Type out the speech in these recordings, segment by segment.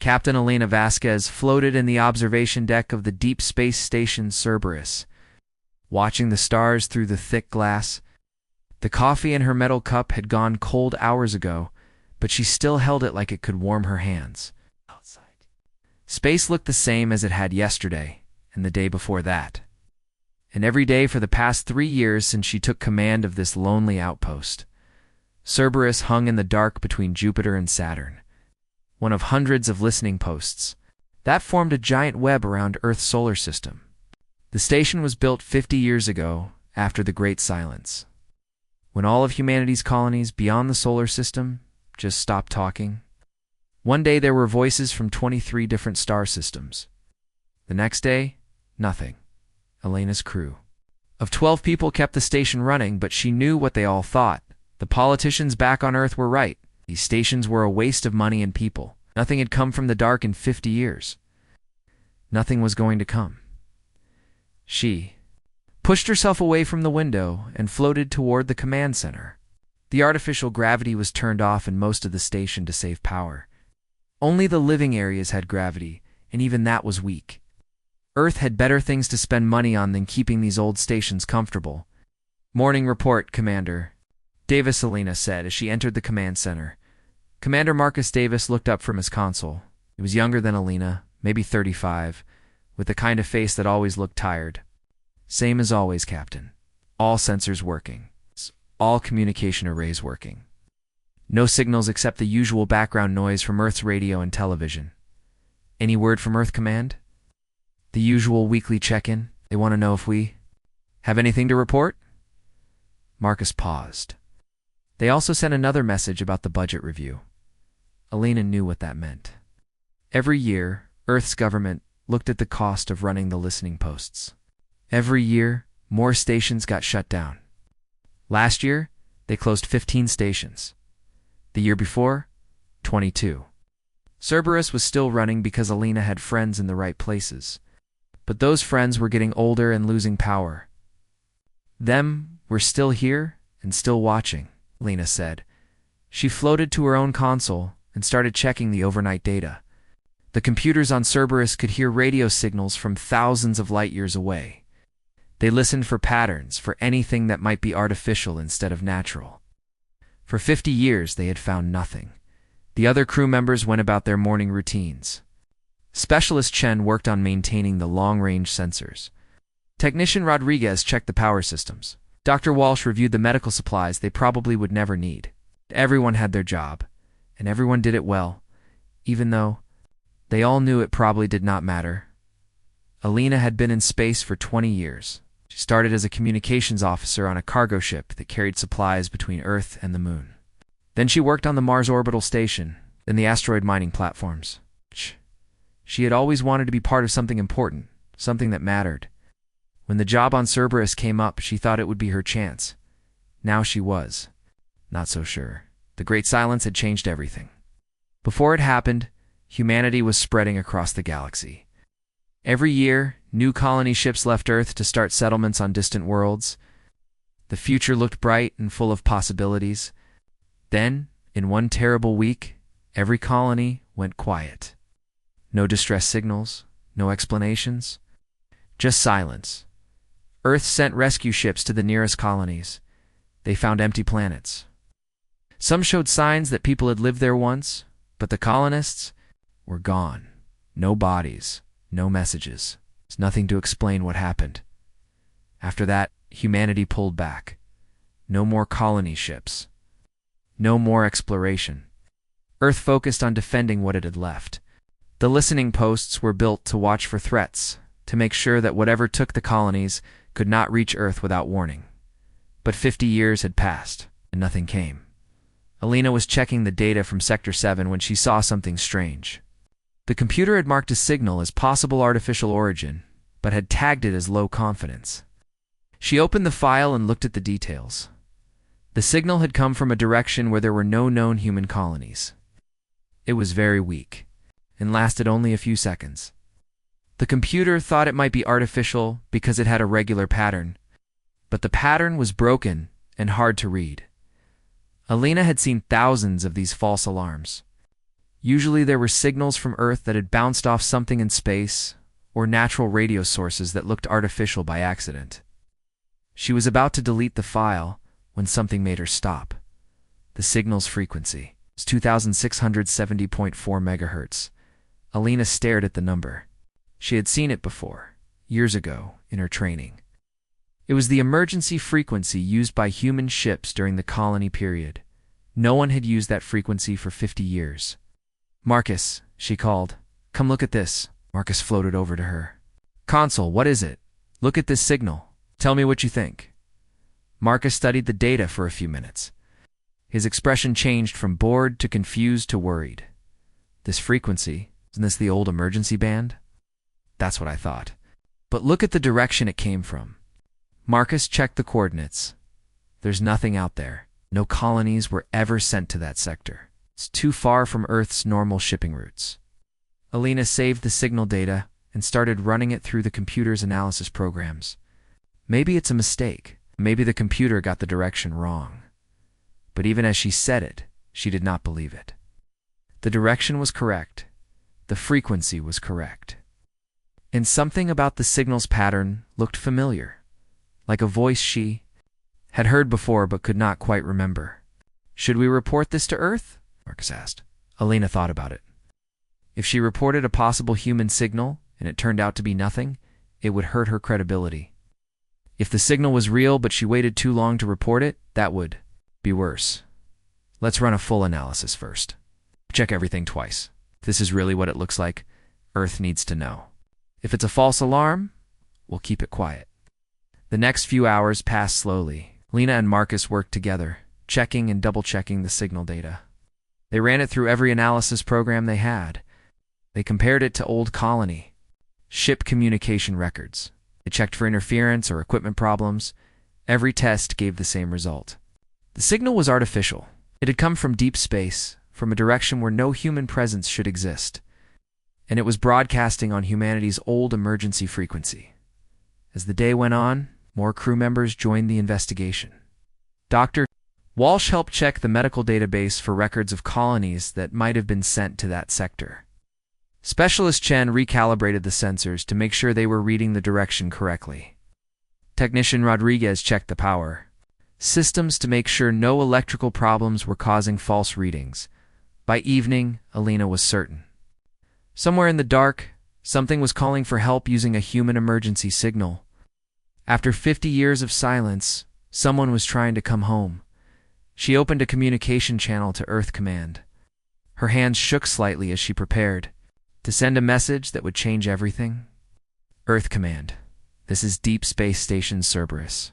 Captain Elena Vasquez floated in the observation deck of the deep space station Cerberus, watching the stars through the thick glass. The coffee in her metal cup had gone cold hours ago, but she still held it like it could warm her hands. Outside, space looked the same as it had yesterday and the day before that, and every day for the past 3 years since she took command of this lonely outpost. Cerberus hung in the dark between Jupiter and Saturn, one of hundreds of listening posts that formed a giant web around Earth's solar system. The station was built 50 years ago, after the Great Silence, when all of humanity's colonies beyond the solar system just stopped talking. One day there were voices from 23 different star systems. The next day, nothing. Elena's crew of 12 people kept the station running, but she knew what they all thought. The politicians back on Earth were right. These stations were a waste of money and people. Nothing had come from the dark in 50 years. Nothing was going to come. She pushed herself away from the window and floated toward the command center. The artificial gravity was turned off in most of the station to save power. Only the living areas had gravity, and even that was weak. Earth had better things to spend money on than keeping these old stations comfortable. "Morning report, Commander," Davis Elena said as she entered the command center. Commander Marcus Davis looked up from his console. He was younger than Elena, maybe 35, with the kind of face that always looked tired. "Same as always, Captain. All sensors working. All communication arrays working. No signals except the usual background noise from Earth's radio and television. Any word from Earth Command? The usual weekly check-in. They want to know if we have anything to report?" Marcus paused. They also sent another message about the budget review. Elena knew what that meant. Every year, Earth's government looked at the cost of running the listening posts. Every year, more stations got shut down. Last year, they closed 15 stations. The year before, 22. Cerberus was still running because Elena had friends in the right places. But those friends were getting older and losing power. "Them were still here and still watching," Elena said. She floated to her own console and started checking the overnight data. The computers on Cerberus could hear radio signals from thousands of light years away. They listened for patterns, for anything that might be artificial instead of natural. For 50 years, they had found nothing. The other crew members went about their morning routines. Specialist Chen worked on maintaining the long-range sensors. Technician Rodriguez checked the power systems. Dr. Walsh reviewed the medical supplies they probably would never need. Everyone had their job, and everyone did it well, even though they all knew it probably did not matter. Elena had been in space for 20 years. She started as a communications officer on a cargo ship that carried supplies between Earth and the Moon. Then she worked on the Mars orbital station, then the asteroid mining platforms. She had always wanted to be part of something important, something that mattered. When the job on Cerberus came up, she thought it would be her chance. Now she was not so sure. The Great Silence had changed everything. Before it happened, humanity was spreading across the galaxy. Every year, new colony ships left Earth to start settlements on distant worlds. The future looked bright and full of possibilities. Then, in one terrible week, every colony went quiet. No distress signals, no explanations, just silence. Earth sent rescue ships to the nearest colonies. They found empty planets. Some showed signs that people had lived there once, but the colonists were gone. No bodies, no messages. There's nothing to explain what happened. After that, humanity pulled back. No more colony ships. No more exploration. Earth focused on defending what it had left. The listening posts were built to watch for threats, to make sure that whatever took the colonies could not reach Earth without warning. But 50 years had passed, and nothing came. Elena was checking the data from Sector 7 when she saw something strange. The computer had marked a signal as possible artificial origin, but had tagged it as low confidence. She opened the file and looked at the details. The signal had come from a direction where there were no known human colonies. It was very weak, and lasted only a few seconds. The computer thought it might be artificial because it had a regular pattern, but the pattern was broken and hard to read. Elena had seen thousands of these false alarms. Usually there were signals from Earth that had bounced off something in space, or natural radio sources that looked artificial by accident. She was about to delete the file when something made her stop. The signal's frequency was 2670.4 megahertz. Alina stared at the number. She had seen it before, years ago, in her training. It was the emergency frequency used by human ships during the colony period. No one had used that frequency for 50 years. "Marcus," she called. "Come look at this." Marcus floated over to her. "Consul, what is it? Look at this signal. Tell me what you think." Marcus studied the data for a few minutes. His expression changed from bored to confused to worried. "This frequency, isn't this the old emergency band?" "That's what I thought. But look at the direction it came from." Marcus checked the coordinates. "There's nothing out there. No colonies were ever sent to that sector. It's too far from Earth's normal shipping routes." Alina saved the signal data and started running it through the computer's analysis programs. Maybe it's a mistake. Maybe the computer got the direction wrong. But even as she said it, she did not believe it. The direction was correct. The frequency was correct. And something about the signal's pattern looked familiar, like a voice she had heard before but could not quite remember. "Should we report this to Earth?" Marcus asked. Alina thought about it. If she reported a possible human signal and it turned out to be nothing, it would hurt her credibility. If the signal was real but she waited too long to report it, that would be worse. "Let's run a full analysis first. Check everything twice. If this is really what it looks like, Earth needs to know. If it's a false alarm, we'll keep it quiet." The next few hours passed slowly. Lena and Marcus worked together, checking and double-checking the signal data. They ran it through every analysis program they had. They compared it to old colony, ship communication records. They checked for interference or equipment problems. Every test gave the same result. The signal was artificial. It had come from deep space, from a direction where no human presence should exist. And it was broadcasting on humanity's old emergency frequency. As the day went on, more crew members joined the investigation. Dr. Walsh helped check the medical database for records of colonies that might have been sent to that sector. Specialist Chen recalibrated the sensors to make sure they were reading the direction correctly. Technician Rodriguez checked the power systems to make sure no electrical problems were causing false readings. By evening, Alina was certain. Somewhere in the dark, something was calling for help using a human emergency signal. After 50 years of silence, someone was trying to come home. She opened a communication channel to Earth Command. Her hands shook slightly as she prepared to send a message that would change everything. "Earth Command, this is Deep Space Station Cerberus.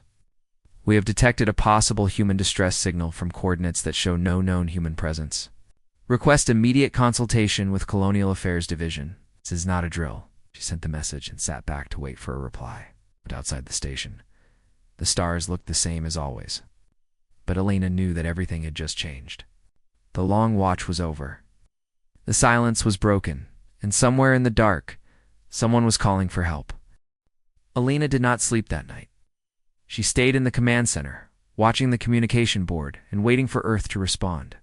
We have detected a possible human distress signal from coordinates that show no known human presence. Request immediate consultation with Colonial Affairs Division. This is not a drill." She sent the message and sat back to wait for a reply. But outside the station, the stars looked the same as always. But Alina knew that everything had just changed. The long watch was over. The silence was broken, and somewhere in the dark, someone was calling for help. Alina did not sleep that night. She stayed in the command center, watching the communication board and waiting for Earth to respond.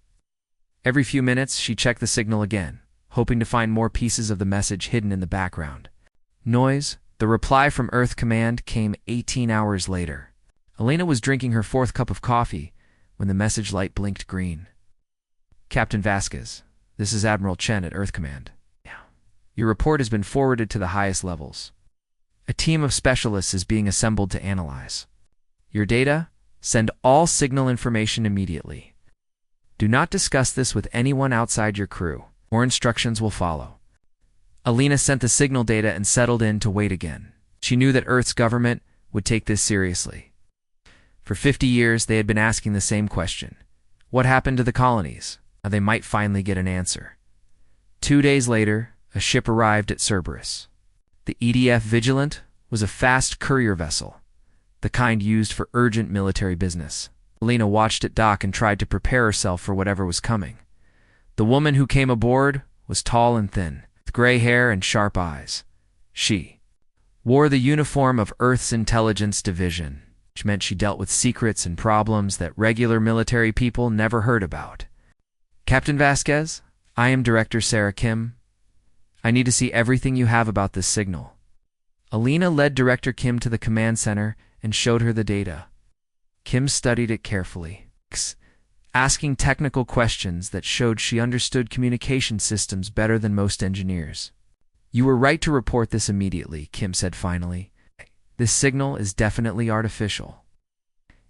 Every few minutes, she checked the signal again, hoping to find more pieces of the message hidden in the background. Noise. The reply from Earth Command came 18 hours later. Alina was drinking her fourth cup of coffee when the message light blinked green. "Captain Vasquez, this is Admiral Chen at Earth Command. Your report has been forwarded to the highest levels. A team of specialists is being assembled to analyze your data. Send all signal information immediately. Do not discuss this with anyone outside your crew. More instructions will follow." Alina sent the signal data and settled in to wait again. She knew that Earth's government would take this seriously. For 50 years, they had been asking the same question. What happened to the colonies? Now they might finally get an answer. 2 days later, a ship arrived at Cerberus. The EDF Vigilant was a fast courier vessel, the kind used for urgent military business. Alina watched it dock and tried to prepare herself for whatever was coming. The woman who came aboard was tall and thin, with gray hair and sharp eyes. She wore the uniform of Earth's Intelligence Division, which meant she dealt with secrets and problems that regular military people never heard about. "Captain Vasquez, I am Director Sarah Kim. I need to see everything you have about this signal. Alina led Director Kim to the command center and showed her the data. Kim studied it carefully, asking technical questions that showed she understood communication systems better than most engineers. You were right to report this immediately, Kim said finally. This signal is definitely artificial.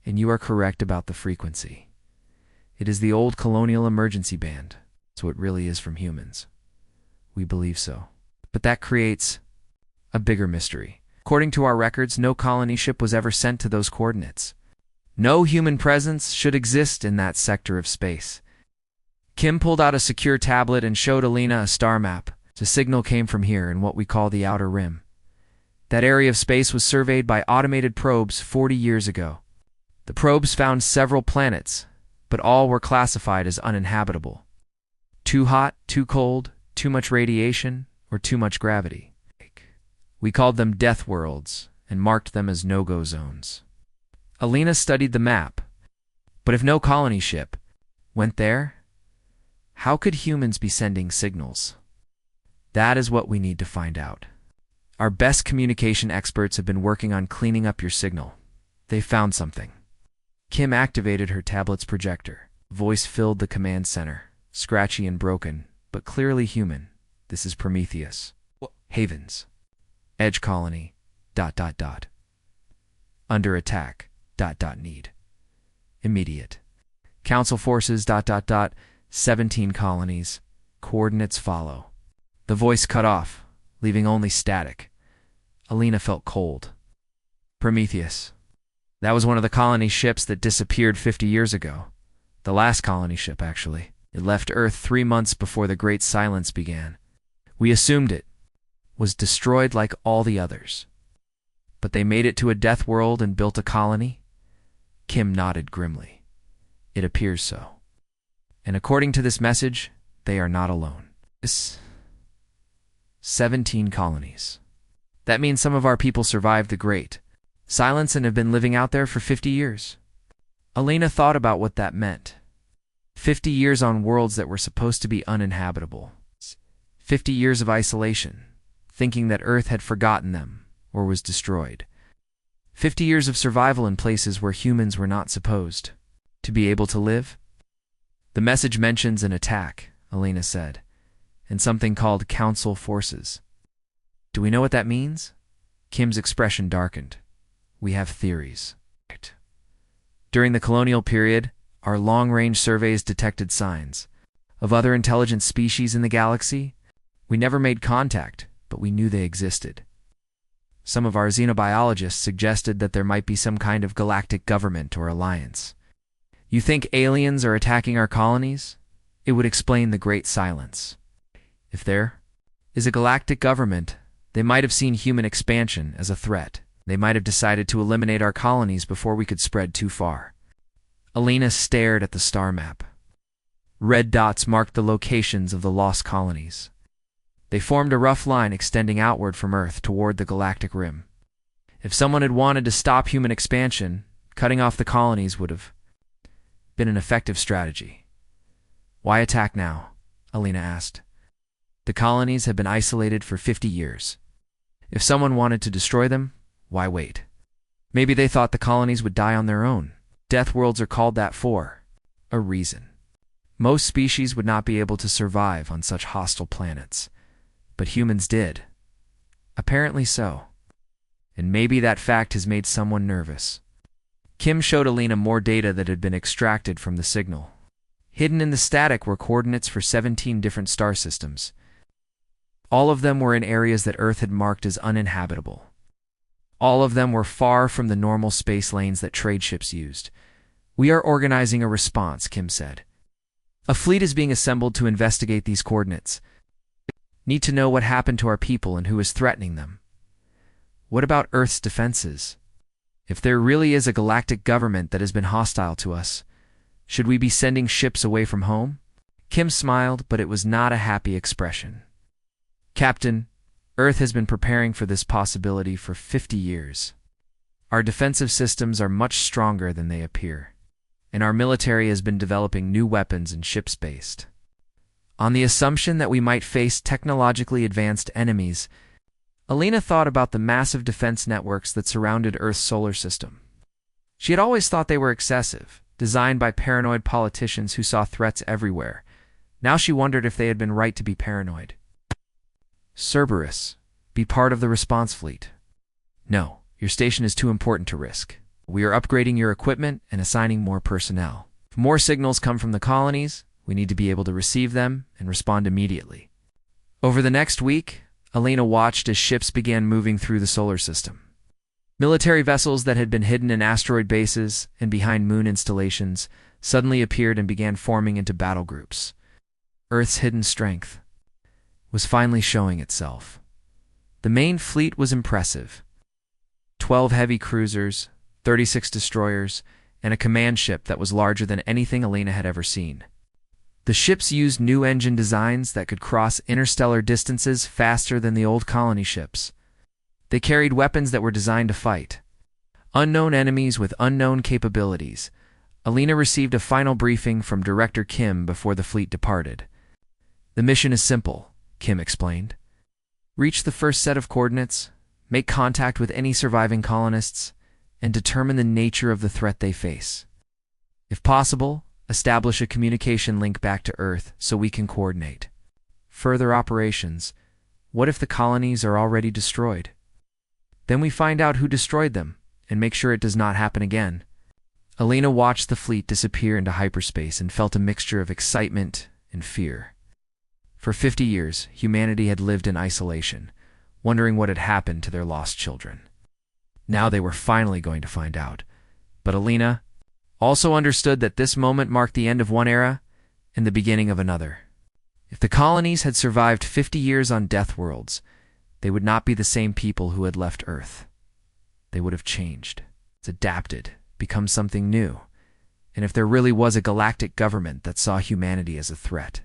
And you are correct about the frequency. It is the old colonial emergency band, so it really is from humans. We believe so. But that creates a bigger mystery. According to our records, no colony ship was ever sent to those coordinates. No human presence should exist in that sector of space. Kim pulled out a secure tablet and showed Alina a star map. The signal came from here in what we call the Outer Rim. That area of space was surveyed by automated probes 40 years ago. The probes found several planets, but all were classified as uninhabitable. Too hot, too cold, too much radiation, or too much gravity. We called them death worlds and marked them as no-go zones. Alina studied the map, but if no colony ship went there, how could humans be sending signals? That is what we need to find out. Our best communication experts have been working on cleaning up your signal. They found something. Kim activated her tablet's projector. Voice filled the command center, scratchy and broken, but clearly human. This is Prometheus. Havens. Edge colony. ... Under attack. ... Need. Immediate. Council forces ... 17 colonies. Coordinates follow. The voice cut off, leaving only static. Alina felt cold. Prometheus. That was one of the colony ships that disappeared 50 years ago. The last colony ship, actually. It left Earth 3 months before the Great Silence began. We assumed it was destroyed like all the others. But they made it to a death world and built a colony? Kim nodded grimly. It appears so. And according to this message, they are not alone. 17 colonies. That means some of our people survived the Great Silence and have been living out there for 50 years. Alina thought about what that meant. 50 years on worlds that were supposed to be uninhabitable. 50 years of isolation, thinking that Earth had forgotten them or was destroyed. 50 years of survival in places where humans were not supposed to be able to live. The message mentions an attack, Alina said, and something called council forces. Do we know what that means? Kim's expression darkened. We have theories. During the colonial period, our long-range surveys detected signs of other intelligent species in the galaxy. We never made contact, but we knew they existed. Some of our xenobiologists suggested that there might be some kind of galactic government or alliance. You think aliens are attacking our colonies? It would explain the Great Silence. If there is a galactic government, they might have seen human expansion as a threat. They might have decided to eliminate our colonies before we could spread too far. Alina stared at the star map. Red dots marked the locations of the lost colonies. They formed a rough line extending outward from Earth toward the galactic rim. If someone had wanted to stop human expansion, cutting off the colonies would have been an effective strategy. Why attack now? Alina asked. The colonies have been isolated for 50 years. If someone wanted to destroy them, why wait? Maybe they thought the colonies would die on their own. Death worlds are called that for a reason. Most species would not be able to survive on such hostile planets. But humans did. Apparently so. And maybe that fact has made someone nervous. Kim showed Alina more data that had been extracted from the signal. Hidden in the static were coordinates for 17 different star systems. All of them were in areas that Earth had marked as uninhabitable. All of them were far from the normal space lanes that trade ships used. We are organizing a response, Kim said. A fleet is being assembled to investigate these coordinates. Need to know what happened to our people and who is threatening them. What about Earth's defenses? If there really is a galactic government that has been hostile to us, should we be sending ships away from home? Kim smiled, but it was not a happy expression. Captain, Earth has been preparing for this possibility for 50 years. Our defensive systems are much stronger than they appear, and our military has been developing new weapons and ships based On the assumption that we might face technologically advanced enemies, Alina thought about the massive defense networks that surrounded Earth's solar system. She had always thought they were excessive, designed by paranoid politicians who saw threats everywhere. Now she wondered if they had been right to be paranoid. Cerberus, be part of the response fleet. No, your station is too important to risk. We are upgrading your equipment and assigning more personnel. If more signals come from the colonies, we need to be able to receive them and respond immediately. Over the next week, Alina watched as ships began moving through the solar system. Military vessels that had been hidden in asteroid bases and behind moon installations suddenly appeared and began forming into battle groups. Earth's hidden strength was finally showing itself. The main fleet was impressive. 12 heavy cruisers, 36 destroyers, and a command ship that was larger than anything Alina had ever seen. The ships used new engine designs that could cross interstellar distances faster than the old colony ships. They carried weapons that were designed to fight unknown enemies with unknown capabilities. Alina received a final briefing from Director Kim before the fleet departed. The mission is simple, Kim explained. Reach the first set of coordinates, make contact with any surviving colonists, and determine the nature of the threat they face. If possible, establish a communication link back to Earth so we can coordinate. Further operations. What if the colonies are already destroyed? Then we find out who destroyed them and make sure it does not happen again. Alina watched the fleet disappear into hyperspace and felt a mixture of excitement and fear. For 50 years, humanity had lived in isolation, wondering what had happened to their lost children. Now they were finally going to find out. But Alina also understood that this moment marked the end of one era and the beginning of another. If the colonies had survived 50 years on Deathworlds, they would not be the same people who had left Earth. They would have changed, adapted, become something new. And if there really was a galactic government that saw humanity as a threat,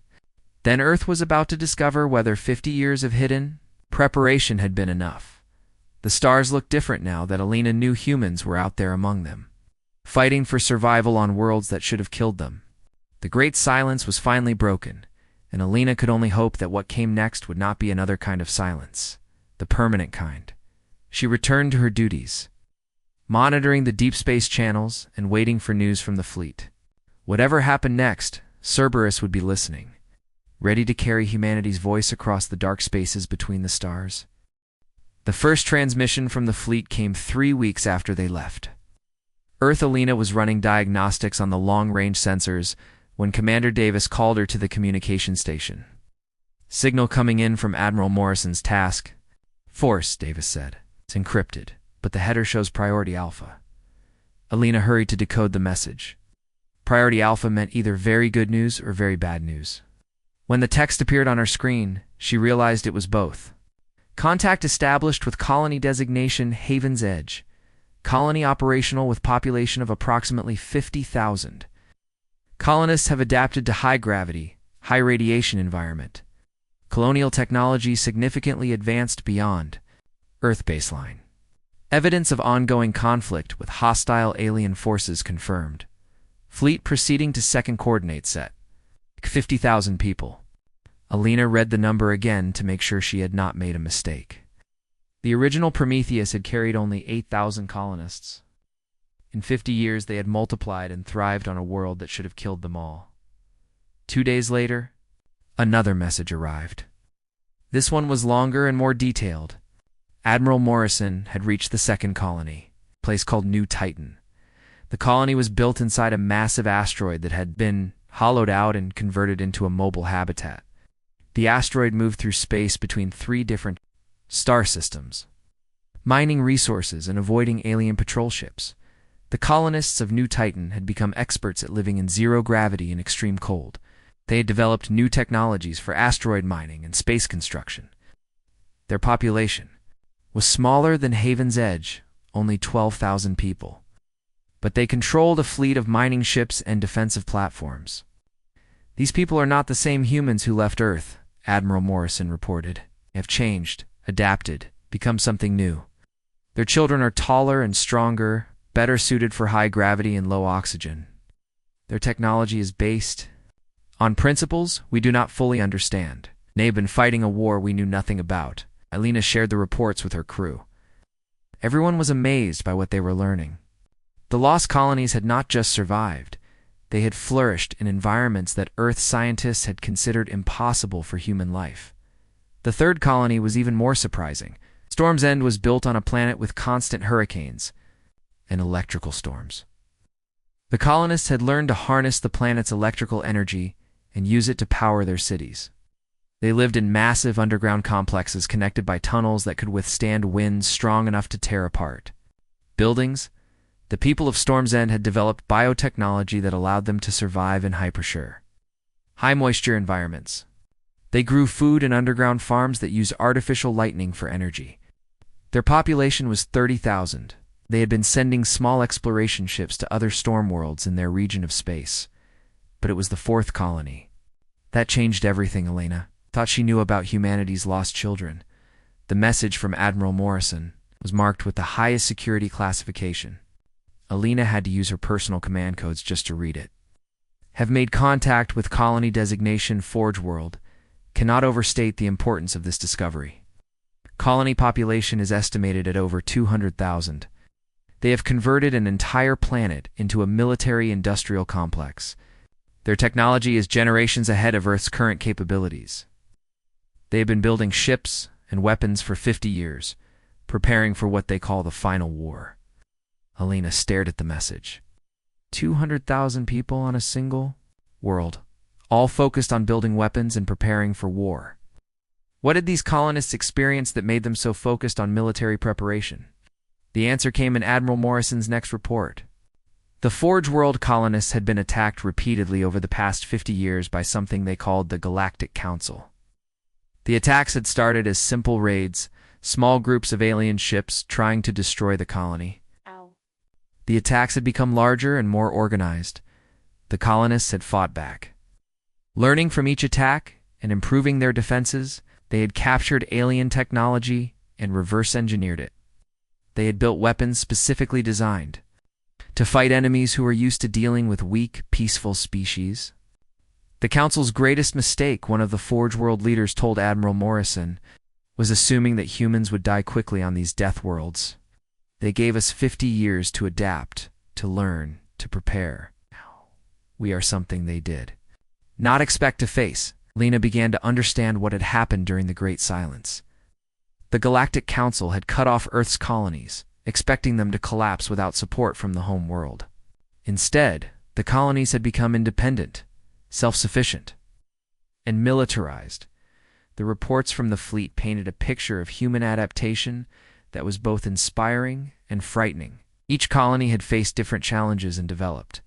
then Earth was about to discover whether 50 years of hidden preparation had been enough. The stars looked different now that Alina knew humans were out there among them, fighting for survival on worlds that should have killed them. The great silence was finally broken, and Alina could only hope that what came next would not be another kind of silence, the permanent kind. She returned to her duties, monitoring the deep space channels and waiting for news from the fleet. Whatever happened next, Cerberus would be listening, ready to carry humanity's voice across the dark spaces between the stars. The first transmission from the fleet came 3 weeks after they left. Earth Alina was running diagnostics on the long-range sensors when Commander Davis called her to the communication station. Signal coming in from Admiral Morrison's task force, Davis said. It's encrypted, but the header shows Priority Alpha. Alina hurried to decode the message. Priority Alpha meant either very good news or very bad news. When the text appeared on her screen, she realized it was both. Contact established with colony designation Haven's Edge. Colony operational with population of approximately 50,000. Colonists have adapted to high gravity, high radiation environment. Colonial technology significantly advanced beyond Earth baseline. Evidence of ongoing conflict with hostile alien forces confirmed. Fleet proceeding to second coordinate set. 50,000 people. Alina read the number again to make sure she had not made a mistake. The original Prometheus had carried only 8,000 colonists. In 50 years, they had multiplied and thrived on a world that should have killed them all. 2 days later, another message arrived. This one was longer and more detailed. Admiral Morrison had reached the second colony, a place called New Titan. The colony was built inside a massive asteroid that had been hollowed out and converted into a mobile habitat. The asteroid moved through space between 3 different star systems, mining resources and avoiding alien patrol ships. The colonists of New Titan had become experts at living in zero gravity and extreme cold. They had developed new technologies for asteroid mining and space construction. Their population was smaller than Haven's Edge, only 12,000 people. But they controlled a fleet of mining ships and defensive platforms. These people are not the same humans who left Earth, Admiral Morrison reported. They have changed, adapted, become something new. Their children are taller and stronger, better suited for high gravity and low oxygen. Their technology is based On principles, we do not fully understand. They have been fighting a war we knew nothing about. Alina shared the reports with her crew. Everyone was amazed by what they were learning. The lost colonies had not just survived, they had flourished in environments that Earth scientists had considered impossible for human life. The third colony was even more surprising. Storm's End was built on a planet with constant hurricanes and electrical storms. The colonists had learned to harness the planet's electrical energy and use it to power their cities. They lived in massive underground complexes connected by tunnels that could withstand winds strong enough to tear apart buildings. The people of Storm's End had developed biotechnology that allowed them to survive in hypershore, high-moisture environments. They grew food in underground farms that used artificial lightning for energy. Their population was 30,000. They had been sending small exploration ships to other storm worlds in their region of space. But it was the fourth colony. That changed everything. Elena thought she knew about humanity's lost children. The message from Admiral Morrison was marked with the highest security classification. Alina had to use her personal command codes just to read it. Have made contact with colony designation Forge World. Cannot overstate the importance of this discovery. Colony population is estimated at over 200,000. They have converted an entire planet into a military-industrial complex. Their technology is generations ahead of Earth's current capabilities. They have been building ships and weapons for 50 years, preparing for what they call the final war. Alina stared at the message. 200,000 people on a single world, all focused on building weapons and preparing for war. What did these colonists experience that made them so focused on military preparation? The answer came in Admiral Morrison's next report. The Forge World colonists had been attacked repeatedly over the past 50 years by something they called the Galactic Council. The attacks had started as simple raids, small groups of alien ships trying to destroy the colony. The attacks had become larger and more organized. The colonists had fought back. Learning from each attack and improving their defenses, they had captured alien technology and reverse-engineered it. They had built weapons specifically designed to fight enemies who were used to dealing with weak, peaceful species. The Council's greatest mistake, one of the Forge World leaders told Admiral Morrison, was assuming that humans would die quickly on these death worlds. They gave us 50 years to adapt, to learn, to prepare. We are something they did not expect to face. Lena began to understand what had happened during the Great Silence. The Galactic Council had cut off Earth's colonies, expecting them to collapse without support from the home world. Instead, the colonies had become independent, self-sufficient, and militarized. The reports from the fleet painted a picture of human adaptation that was both inspiring and frightening. Each colony had faced different challenges and developed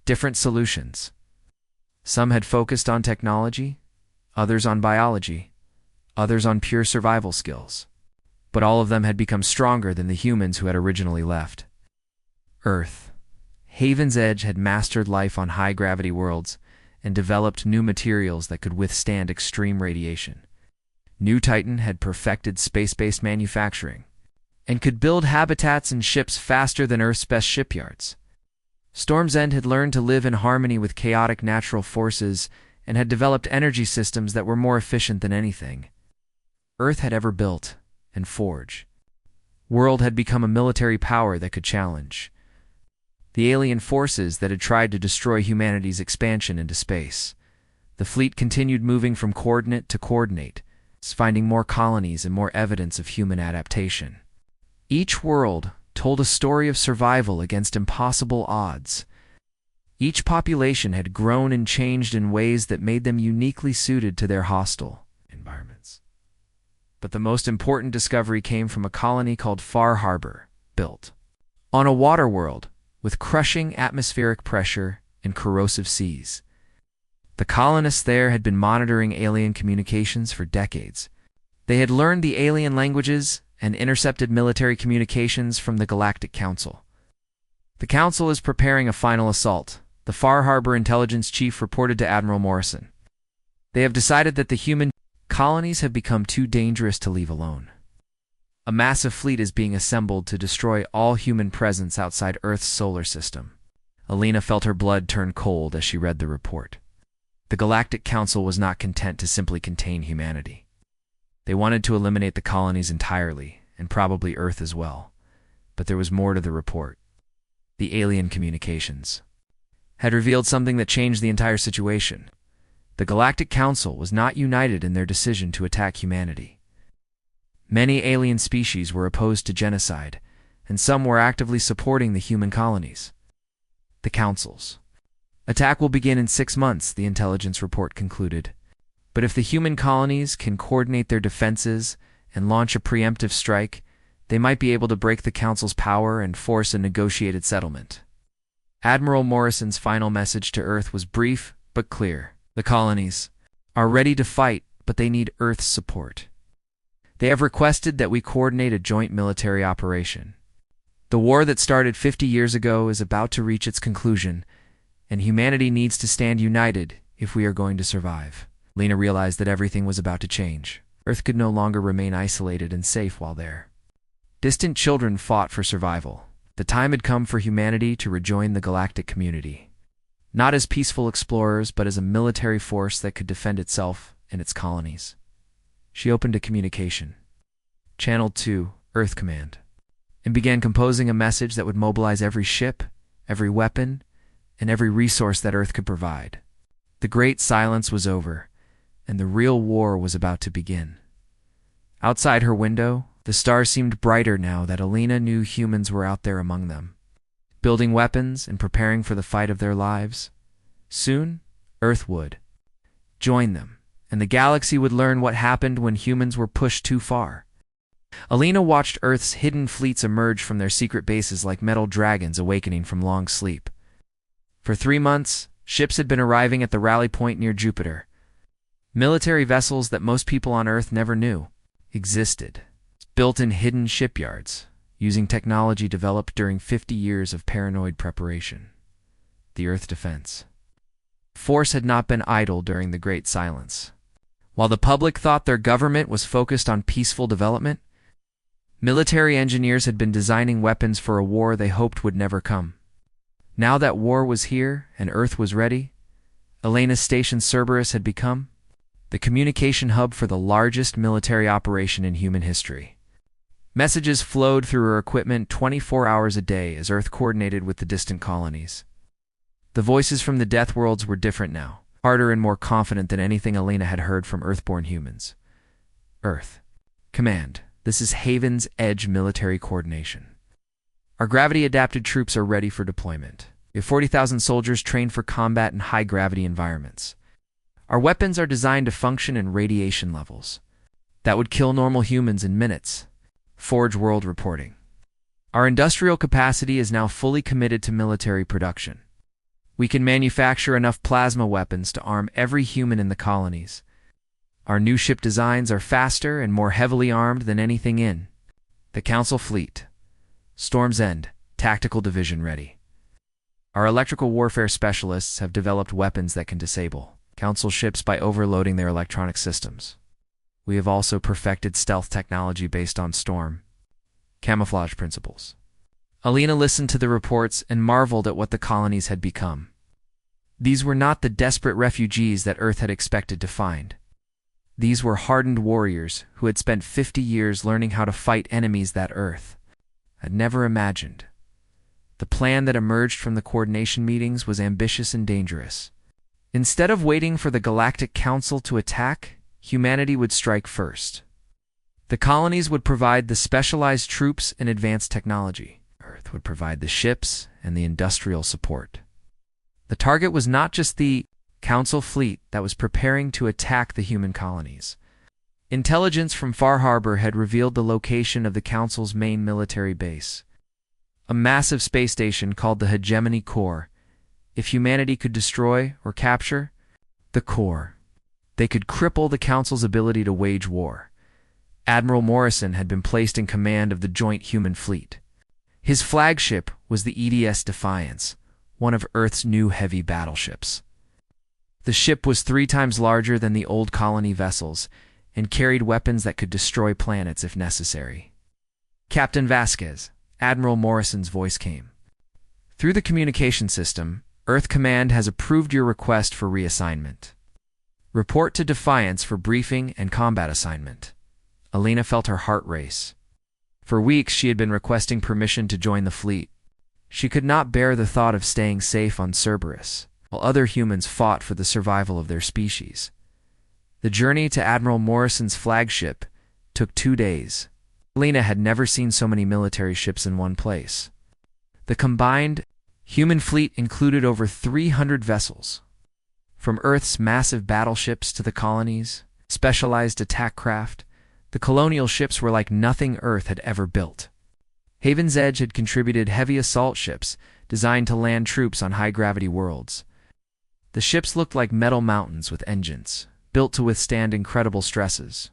different solutions. Some had focused on technology, others on biology, others on pure survival skills. But all of them had become stronger than the humans who had originally left. Earth, Haven's Edge, had mastered life on high-gravity worlds and developed new materials that could withstand extreme radiation. New Titan had perfected space-based manufacturing and could build habitats and ships faster than Earth's best shipyards. Storm's End had learned to live in harmony with chaotic natural forces and had developed energy systems that were more efficient than anything Earth had ever built and forge. World had become a military power that could challenge the alien forces that had tried to destroy humanity's expansion into space. The fleet continued moving from coordinate to coordinate, finding more colonies and more evidence of human adaptation. Each world told a story of survival against impossible odds. Each population had grown and changed in ways that made them uniquely suited to their hostile environments. But the most important discovery came from a colony called Far Harbor, built on a water world with crushing atmospheric pressure and corrosive seas. The colonists there had been monitoring alien communications for decades. They had learned the alien languages and intercepted military communications from the Galactic Council. The Council is preparing a final assault, the Far Harbor intelligence chief reported to Admiral Morrison. They have decided that the human colonies have become too dangerous to leave alone. A massive fleet is being assembled to destroy all human presence outside Earth's solar system. Alina felt her blood turn cold as she read the report. The Galactic Council was not content to simply contain humanity. They wanted to eliminate the colonies entirely, and probably Earth as well. But there was more to the report. The alien communications had revealed something that changed the entire situation. The Galactic Council was not united in their decision to attack humanity. Many alien species were opposed to genocide, and some were actively supporting the human colonies. The Council's attack will begin in 6 months, the intelligence report concluded. But if the human colonies can coordinate their defenses and launch a preemptive strike, they might be able to break the Council's power and force a negotiated settlement. Admiral Morrison's final message to Earth was brief but clear. The colonies are ready to fight, but they need Earth's support. They have requested that we coordinate a joint military operation. The war that started 50 years ago is about to reach its conclusion, and humanity needs to stand united if we are going to survive. Lena realized that everything was about to change. Earth could no longer remain isolated and safe while there. Distant children fought for survival. The time had come for humanity to rejoin the galactic community. Not as peaceful explorers, but as a military force that could defend itself and its colonies. She opened a communication, channeled to Earth Command, and began composing a message that would mobilize every ship, every weapon, and every resource that Earth could provide. The great silence was over, and the real war was about to begin. Outside her window, the stars seemed brighter now that Alina knew humans were out there among them, building weapons and preparing for the fight of their lives. Soon, Earth would join them, and the galaxy would learn what happened when humans were pushed too far. Alina watched Earth's hidden fleets emerge from their secret bases like metal dragons awakening from long sleep. For 3 months, ships had been arriving at the rally point near Jupiter. Military vessels that most people on Earth never knew existed, built in hidden shipyards, using technology developed during 50 years of paranoid preparation. The Earth Defense Force had not been idle during the Great Silence. While the public thought their government was focused on peaceful development, military engineers had been designing weapons for a war they hoped would never come. Now that war was here and Earth was ready, Elena's station Cerberus had become the communication hub for the largest military operation in human history. Messages flowed through her equipment 24 hours a day as Earth coordinated with the distant colonies. The voices from the Deathworlds were different now, harder and more confident than anything Elena had heard from Earthborn humans. Earth Command, this is Haven's Edge military coordination. Our gravity-adapted troops are ready for deployment. We have 40,000 soldiers trained for combat in high-gravity environments. Our weapons are designed to function in radiation levels that would kill normal humans in minutes. Forge World reporting. Our industrial capacity is now fully committed to military production. We can manufacture enough plasma weapons to arm every human in the colonies. Our new ship designs are faster and more heavily armed than anything in the Council fleet. Storm's End, Tactical Division ready. Our electrical warfare specialists have developed weapons that can disable Council ships by overloading their electronic systems. We have also perfected stealth technology based on storm camouflage principles. Alina listened to the reports and marveled at what the colonies had become. These were not the desperate refugees that Earth had expected to find. These were hardened warriors who had spent 50 years learning how to fight enemies that Earth had never imagined. The plan that emerged from the coordination meetings was ambitious and dangerous. Instead of waiting for the Galactic Council to attack, humanity would strike first. The colonies would provide the specialized troops and advanced technology. Earth would provide the ships and the industrial support. The target was not just the Council fleet that was preparing to attack the human colonies. Intelligence from Far Harbor had revealed the location of the Council's main military base, a massive space station called the Hegemony Core. If humanity could destroy or capture the core, they could cripple the Council's ability to wage war. Admiral Morrison had been placed in command of the Joint Human Fleet. His flagship was the EDS Defiance, one of Earth's new heavy battleships. The ship was 3 times larger than the old colony vessels and carried weapons that could destroy planets if necessary. Captain Vasquez, Admiral Morrison's voice came through the communication system. Earth Command has approved your request for reassignment. Report to Defiance for briefing and combat assignment. Alina felt her heart race. For weeks she had been requesting permission to join the fleet. She could not bear the thought of staying safe on Cerberus, while other humans fought for the survival of their species. The journey to Admiral Morrison's flagship took 2 days. Alina had never seen so many military ships in one place. The combined human fleet included over 300 vessels. From Earth's massive battleships to the colonies' specialized attack craft, the colonial ships were like nothing Earth had ever built. Haven's Edge had contributed heavy assault ships designed to land troops on high-gravity worlds. The ships looked like metal mountains with engines, built to withstand incredible stresses.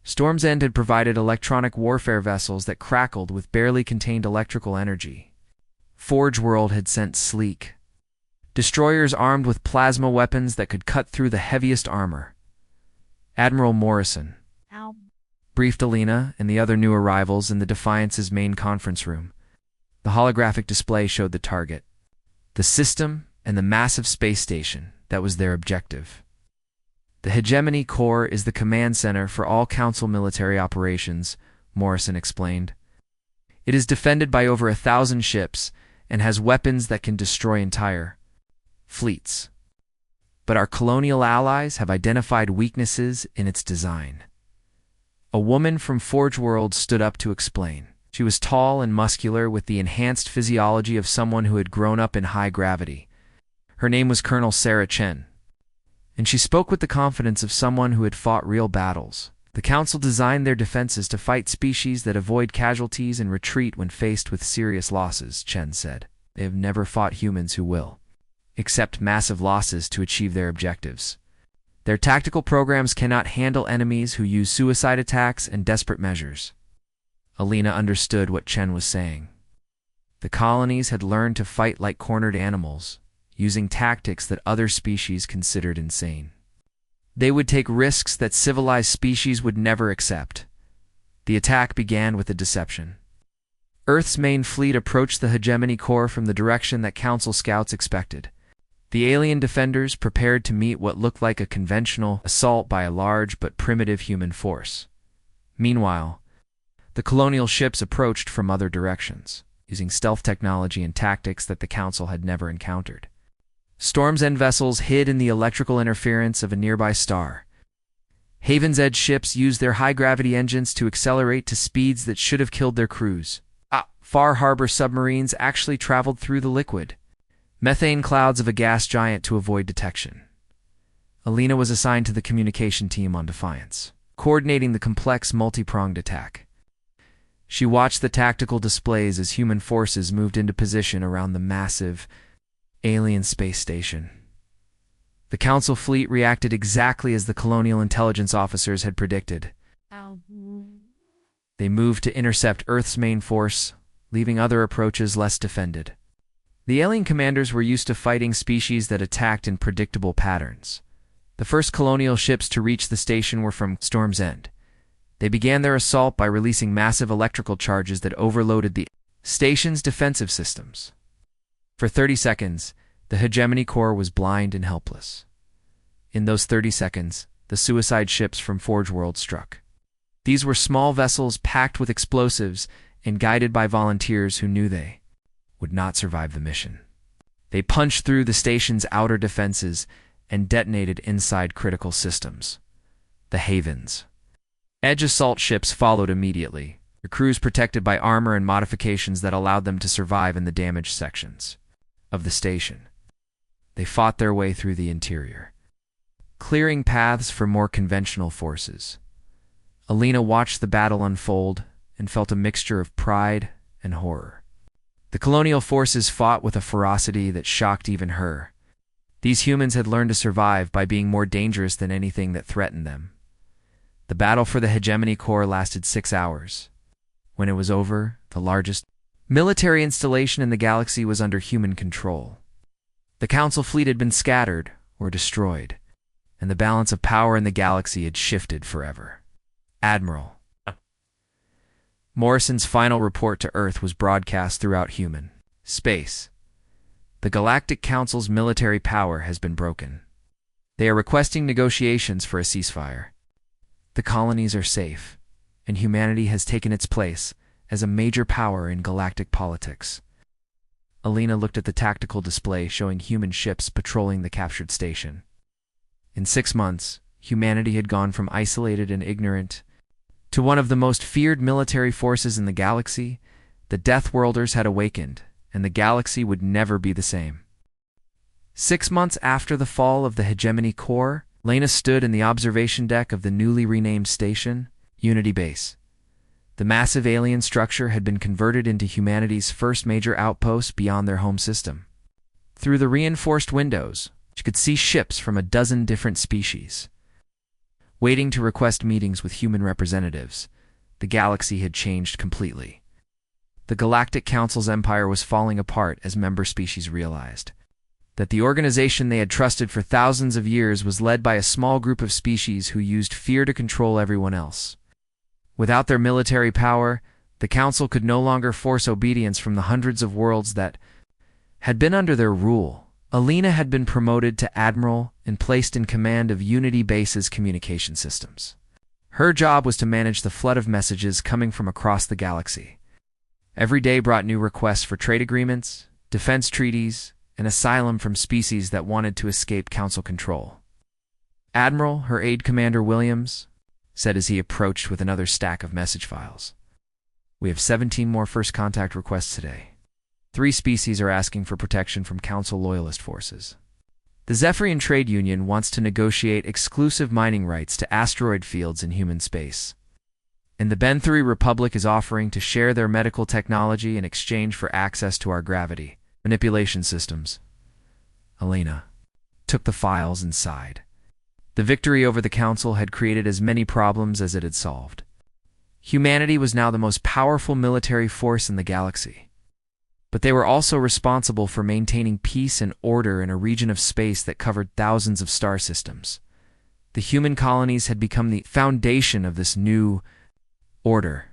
Storm's End had provided electronic warfare vessels that crackled with barely contained electrical energy. Forge World had sent sleek destroyers armed with plasma weapons that could cut through the heaviest armor. Admiral Morrison briefed Alina and the other new arrivals in the Defiance's main conference room. The holographic display showed the target, the system, and the massive space station that was their objective. The Hegemony Core is the command center for all Council military operations, Morrison explained. It is defended by over 1,000 ships and has weapons that can destroy entire fleets. But our colonial allies have identified weaknesses in its design. A woman from Forge World stood up to explain. She was tall and muscular with the enhanced physiology of someone who had grown up in high gravity. Her name was Colonel Sarah Chen, and she spoke with the confidence of someone who had fought real battles. The Council designed their defenses to fight species that avoid casualties and retreat when faced with serious losses, Chen said. They have never fought humans who will accept massive losses to achieve their objectives. Their tactical programs cannot handle enemies who use suicide attacks and desperate measures. Alina understood what Chen was saying. The colonies had learned to fight like cornered animals, using tactics that other species considered insane. They would take risks that civilized species would never accept. The attack began with a deception. Earth's main fleet approached the Hegemony Core from the direction that Council scouts expected. The alien defenders prepared to meet what looked like a conventional assault by a large but primitive human force. Meanwhile, the colonial ships approached from other directions, using stealth technology and tactics that the Council had never encountered. Storm's End vessels hid in the electrical interference of a nearby star. Haven's Edge ships used their high-gravity engines to accelerate to speeds that should have killed their crews. Far Harbor submarines actually traveled through the liquid methane clouds of a gas giant to avoid detection. Alina was assigned to the communication team on Defiance, coordinating the complex multi-pronged attack. She watched the tactical displays as human forces moved into position around the massive alien space station. The Council fleet reacted exactly as the colonial intelligence officers had predicted. They moved to intercept Earth's main force, leaving other approaches less defended. The alien commanders were used to fighting species that attacked in predictable patterns. The first colonial ships to reach the station were from Storm's End. They began their assault by releasing massive electrical charges that overloaded the station's defensive systems. For 30 seconds, the Hegemony Core was blind and helpless. In those 30 seconds, the suicide ships from Forge World struck. These were small vessels packed with explosives and guided by volunteers who knew they would not survive the mission. They punched through the station's outer defenses and detonated inside critical systems. The Haven's Edge assault ships followed immediately, their crews protected by armor and modifications that allowed them to survive in the damaged sections of the station. They fought their way through the interior, clearing paths for more conventional forces. Alina watched the battle unfold and felt a mixture of pride and horror. The colonial forces fought with a ferocity that shocked even her. These humans had learned to survive by being more dangerous than anything that threatened them. The battle for the Hegemony Core lasted 6 hours. When it was over, the largest military installation in the galaxy was under human control. The Council fleet had been scattered or destroyed, and the balance of power in the galaxy had shifted forever. Admiral Morrison's final report to Earth was broadcast throughout human space. The Galactic Council's military power has been broken. They are requesting negotiations for a ceasefire. The colonies are safe, and humanity has taken its place as a major power in galactic politics. Alina looked at the tactical display showing human ships patrolling the captured station. In 6 months, humanity had gone from isolated and ignorant to one of the most feared military forces in the galaxy. The Deathworlders had awakened, and the galaxy would never be the same. 6 months after the fall of the hegemony core, Lena stood in the observation deck of the newly renamed station, Unity Base. The massive alien structure had been converted into humanity's first major outpost beyond their home system. Through the reinforced windows, she could see ships from a dozen different species. Waiting to request meetings with human representatives, the galaxy had changed completely. The Galactic Council's empire was falling apart as member species realized that the organization they had trusted for thousands of years was led by a small group of species who used fear to control everyone else. Without their military power, the Council could no longer force obedience from the hundreds of worlds that had been under their rule. Alina had been promoted to Admiral and placed in command of Unity Base's communication systems. Her job was to manage the flood of messages coming from across the galaxy. Every day brought new requests for trade agreements, defense treaties, and asylum from species that wanted to escape Council control. Admiral, her aide Commander Williams, said as he approached with another stack of message files. We have 17 more first contact requests today. 3 species are asking for protection from Council loyalist forces. The Zephyrian Trade Union wants to negotiate exclusive mining rights to asteroid fields in human space. And the Benthuri Republic is offering to share their medical technology in exchange for access to our gravity manipulation systems. Alina took the files and sighed. The victory over the Council had created as many problems as it had solved. Humanity was now the most powerful military force in the galaxy. But they were also responsible for maintaining peace and order in a region of space that covered thousands of star systems. The human colonies had become the foundation of this new order.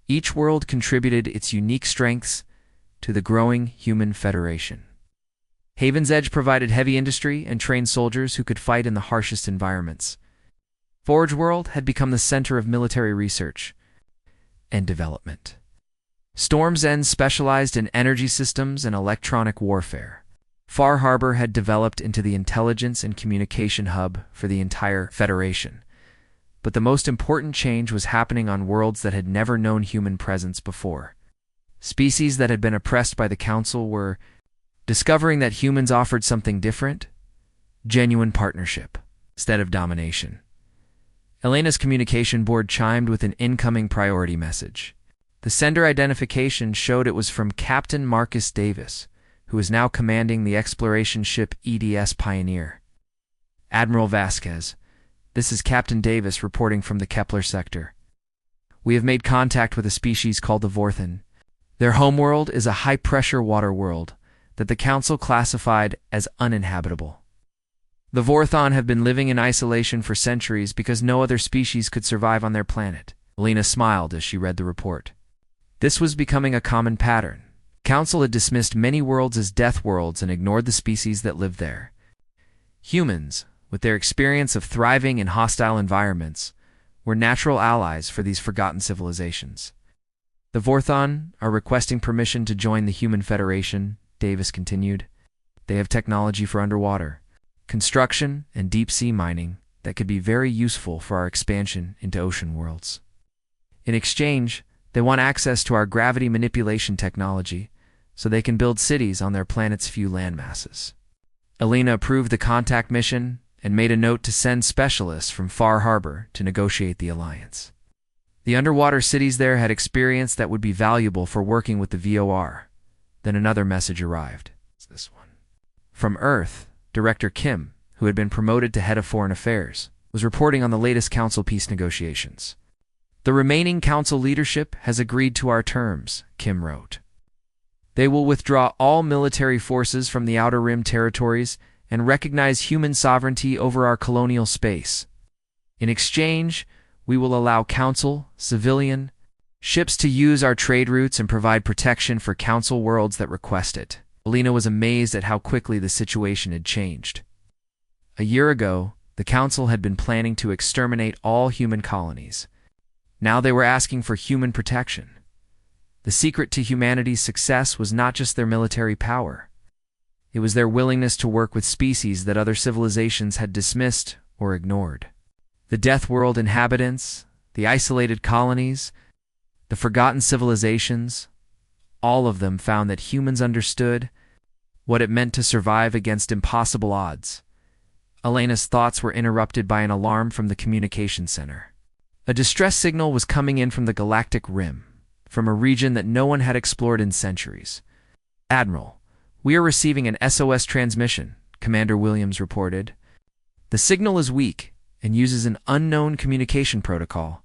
Each world contributed its unique strengths to the growing human federation. Haven's Edge provided heavy industry and trained soldiers who could fight in the harshest environments. Forge World had become the center of military research and development. Storm's End specialized in energy systems and electronic warfare. Far Harbor had developed into the intelligence and communication hub for the entire Federation. But the most important change was happening on worlds that had never known human presence before. Species that had been oppressed by the Council were discovering that humans offered something different, genuine partnership, instead of domination. Elena's communication board chimed with an incoming priority message. The sender identification showed it was from Captain Marcus Davis, who is now commanding the exploration ship EDS Pioneer. Admiral Vasquez, this is Captain Davis reporting from the Kepler sector. We have made contact with a species called the Vorthan. Their homeworld is a high-pressure water world that the Council classified as uninhabitable. The Vorthon have been living in isolation for centuries because no other species could survive on their planet. Alina smiled as she read the report. This was becoming a common pattern. Council had dismissed many worlds as death worlds and ignored the species that lived there. Humans, with their experience of thriving in hostile environments, were natural allies for these forgotten civilizations. The Vorthon are requesting permission to join the Human Federation, Davis continued. They have technology for underwater construction and deep-sea mining that could be very useful for our expansion into ocean worlds. In exchange, they want access to our gravity manipulation technology so they can build cities on their planet's few landmasses. Alina approved the contact mission and made a note to send specialists from Far Harbor to negotiate the alliance. The underwater cities there had experience that would be valuable for working with the VOR. Then another message arrived. It's this one. From Earth, Director Kim, who had been promoted to head of foreign affairs, was reporting on the latest Council peace negotiations. The remaining Council leadership has agreed to our terms, Kim wrote. They will withdraw all military forces from the Outer Rim territories and recognize human sovereignty over our colonial space. In exchange, we will allow Council, civilian, ships to use our trade routes and provide protection for Council worlds that request it. Alina was amazed at how quickly the situation had changed. A year ago, the Council had been planning to exterminate all human colonies. Now they were asking for human protection. The secret to humanity's success was not just their military power. It was their willingness to work with species that other civilizations had dismissed or ignored. The Death World inhabitants, the isolated colonies, the forgotten civilizations, all of them found that humans understood what it meant to survive against impossible odds. Elena's thoughts were interrupted by an alarm from the communication center. A distress signal was coming in from the Galactic Rim, from a region that no one had explored in centuries. "Admiral, we are receiving an SOS transmission," Commander Williams reported. "The signal is weak and uses an unknown communication protocol,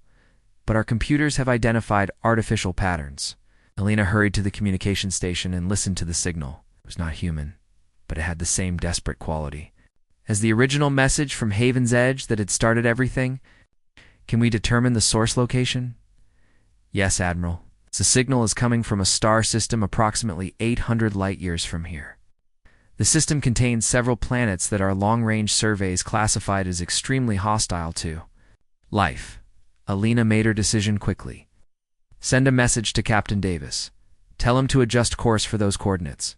but our computers have identified artificial patterns." Elena hurried to the communication station and listened to the signal. It was not human, but it had the same desperate quality as the original message from Haven's Edge that had started everything. "Can we determine the source location?" "Yes, Admiral. The signal is coming from a star system approximately 800 light-years from here. The system contains several planets that our long-range surveys classified as extremely hostile to life." Elena made her decision quickly. "Send a message to Captain Davis. Tell him to adjust course for those coordinates.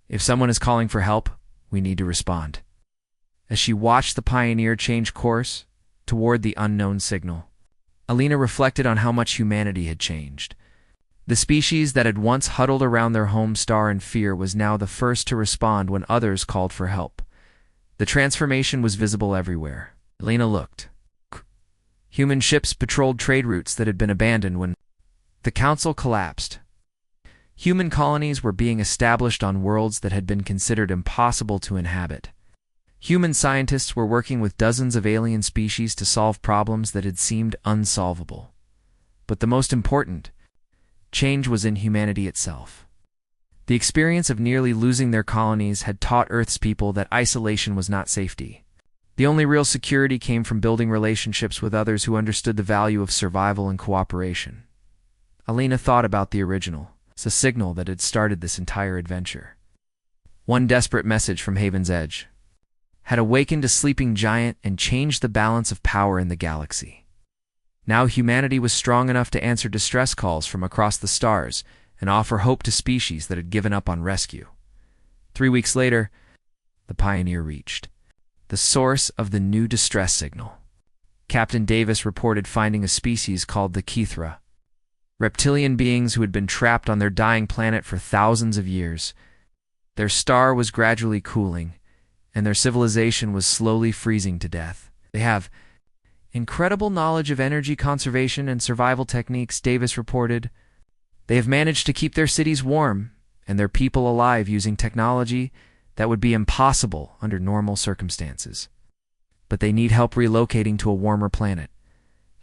If someone is calling for help, we need to respond." As she watched the Pioneer change course toward the unknown signal, Elena reflected on how much humanity had changed. The species that had once huddled around their home star in fear was now the first to respond when others called for help. The transformation was visible everywhere. Elena looked. Human ships patrolled trade routes that had been abandoned when the Council collapsed. Human colonies were being established on worlds that had been considered impossible to inhabit. Human scientists were working with dozens of alien species to solve problems that had seemed unsolvable. But the most important change was in humanity itself. The experience of nearly losing their colonies had taught Earth's people that isolation was not safety. The only real security came from building relationships with others who understood the value of survival and cooperation. Elena thought about the original, the signal that had started this entire adventure. One desperate message from Haven's Edge had awakened a sleeping giant and changed the balance of power in the galaxy. Now humanity was strong enough to answer distress calls from across the stars and offer hope to species that had given up on rescue. 3 weeks later, the Pioneer reached the source of the new distress signal. Captain Davis reported finding a species called the Kithra, reptilian beings who had been trapped on their dying planet for thousands of years. Their star was gradually cooling, and their civilization was slowly freezing to death. "They have incredible knowledge of energy conservation and survival techniques," Davis reported. "They have managed to keep their cities warm and their people alive using technology that would be impossible under normal circumstances. But they need help relocating to a warmer planet."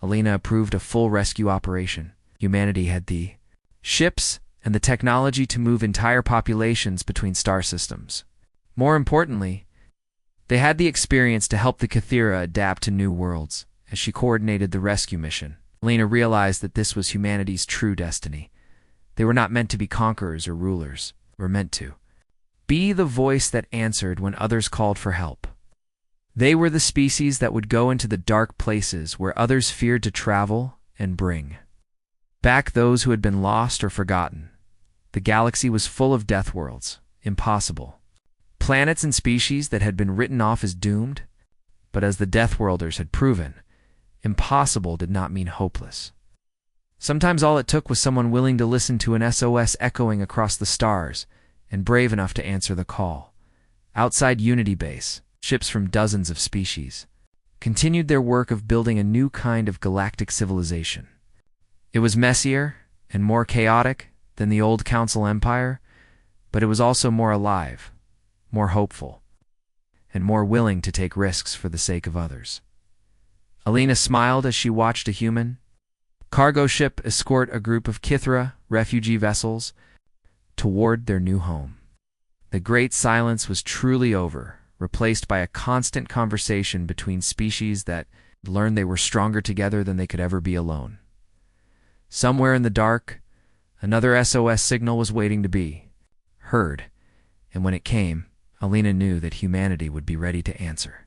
Elena approved a full rescue operation. Humanity had the ships and the technology to move entire populations between star systems. More importantly, they had the experience to help the Kithira adapt to new worlds. As she coordinated the rescue mission, Elena realized that this was humanity's true destiny. They were not meant to be conquerors or rulers. They were meant to be the voice that answered when others called for help. They were the species that would go into the dark places where others feared to travel and bring back those who had been lost or forgotten. The galaxy was full of death worlds, impossible planets and species that had been written off as doomed, but as the Deathworlders had proven, impossible did not mean hopeless. Sometimes all it took was someone willing to listen to an SOS echoing across the stars and brave enough to answer the call. Outside Unity Base, ships from dozens of species continued their work of building a new kind of galactic civilization. It was messier and more chaotic than the old Council Empire, but it was also more alive, more hopeful, and more willing to take risks for the sake of others. Elena smiled as she watched a human cargo ship escort a group of Kithra refugee vessels toward their new home. The great silence was truly over, replaced by a constant conversation between species that learned they were stronger together than they could ever be alone. Somewhere in the dark, another SOS signal was waiting to be heard, and when it came, Alina knew that humanity would be ready to answer.